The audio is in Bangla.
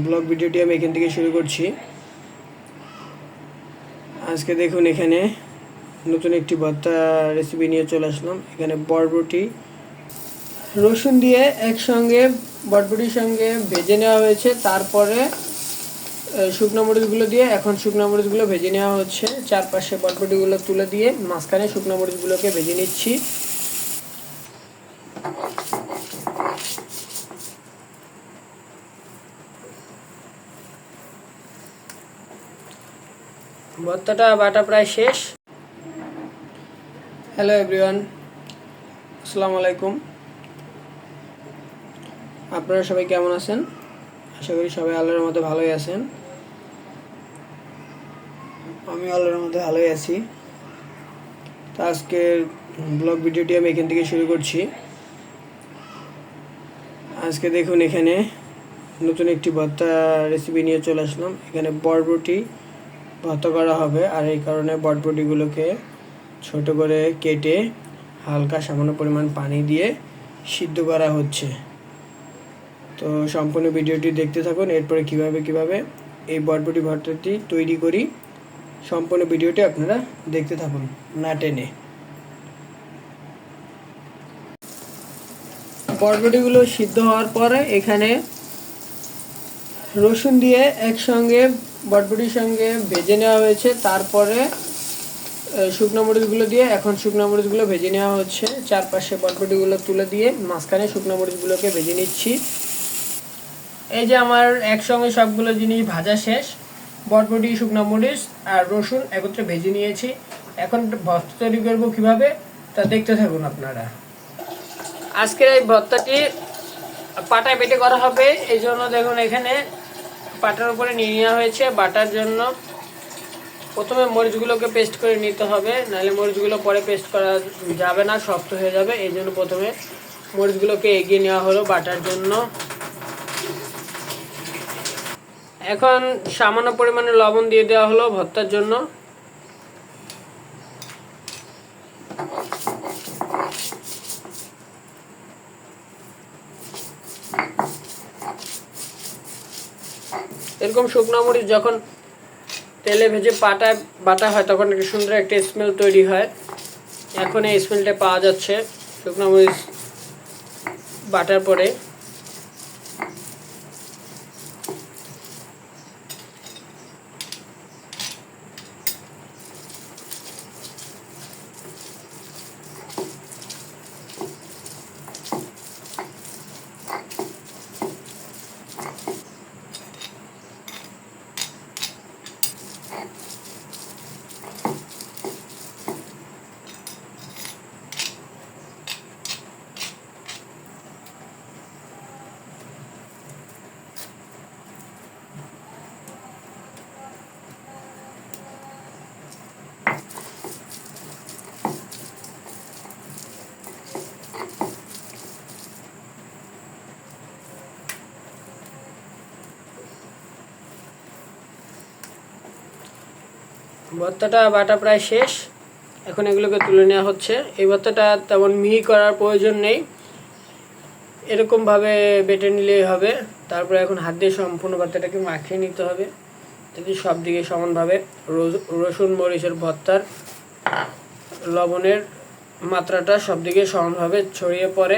ব্লগ ভিডিওটি আমি এখান থেকে শুরু করছি। আজকে দেখুন এখানে নতুন একটি ভর্তা রেসিপি নিয়ে চলে আসলাম। এখানে বরবটি রসুন দিয়ে একসঙ্গে বরবটির সঙ্গে ভেজে নেওয়া হয়েছে। তারপরে শুকনো মরিচগুলো দিয়ে এখন শুকনো মরিচগুলো ভেজে নেওয়া হচ্ছে। চারপাশে বরবটিগুলো তুলে দিয়ে মাঝখানে শুকনো মরিচগুলোকে ভেজে নিচ্ছি। ভর্তাটা বাটা প্রায় শেষ। হ্যালো এভরিওয়ান, আসসালামু আলাইকুম। আপনারা সবাই কেমন আছেন? আশা করি সবাই আল্লাহর মধ্যে ভালোই আছেন। আমি আল্লাহর মধ্যে ভালোই আছি। তো আজকের ব্লগ ভিডিওটি আমি এখান থেকে শুরু করছি। আজকে দেখুন এখানে নতুন একটি ভর্তা রেসিপি নিয়ে চলে আসলাম। এখানে বরবটি ভর্তা করা হবে, আর এই কারণে বরবটিগুলোকে ছোট করে কেটে হালকা সামান্য পরিমাণ পানি দিয়ে সিদ্ধ করা হচ্ছে। তো সম্পূর্ণ ভিডিওটি দেখতে থাকুন। এরপরে কিভাবে এই বরবটি ভর্তাটি তৈরি করি, সম্পূর্ণ ভিডিওটি আপনারা দেখতে থাকুন না টেনে। বরবটিগুলো সিদ্ধ হওয়ার পরে এখানে রসুন দিয়ে একসঙ্গে বরবটির সঙ্গে ভেজে নেওয়া হয়েছে। তারপরে শুকনো মরিচগুলো দিয়ে এখন শুকনো মরিচগুলো ভেজে নেওয়া হচ্ছে। চারপাশে বরবটিগুলো তুলে দিয়ে মাঝখানে শুকনো মরিচগুলোকে ভেজে নিচ্ছি। এই যে আমার একসঙ্গে সবগুলো জিনিস ভাজা শেষ। বরবটি, শুকনো মরিচ আর রসুন একত্রে ভেজে নিয়েছি। এখন ভর্তা তৈরি করবো কিভাবে তা দেখতে থাকুন আপনারা। আজকের এই ভর্তাটি পাটায় বেটে করা হবে, এই জন্য দেখুন এখানে পাটার উপরে নিয়ে নেওয়া হয়েছে। বাটার জন্য প্রথমে মরিচগুলোকে পেস্ট করে নিতে হবে, নাহলে মরিচগুলো পরে পেস্ট করা যাবে না, শক্ত হয়ে যাবে। এই জন্য প্রথমে মরিচগুলোকে এগিয়ে নেওয়া হলো বাটার জন্য। এখন সামান্য পরিমাণে লবণ দিয়ে দেওয়া হলো ভর্তার জন্য। এরকম শুকনো মরিচ যখন তেলে ভেজে পাটায় বাটা হয় তখন একটা সুন্দর একটা স্মেল তৈরি হয়। এখন এই স্মেলটা পাওয়া যাচ্ছে শুকনো মরিচ বাটার পরে। ভর্তাটা বাটা প্রায় শেষ। এখন এগুলোকে তুলে নেওয়া হচ্ছে। এই ভর্তাটা তেমন মিহি করার প্রয়োজন নেই, এরকমভাবে বেটে নিলেই হবে। তারপরে এখন হাত দিয়ে সম্পূর্ণ ভর্তাটাকে মাখিয়ে নিতে হবে, যাতে সব দিকে সমানভাবে রসুন মরিচের ভর্তার লবণের মাত্রাটা সব দিকে সমানভাবে ছড়িয়ে পড়ে।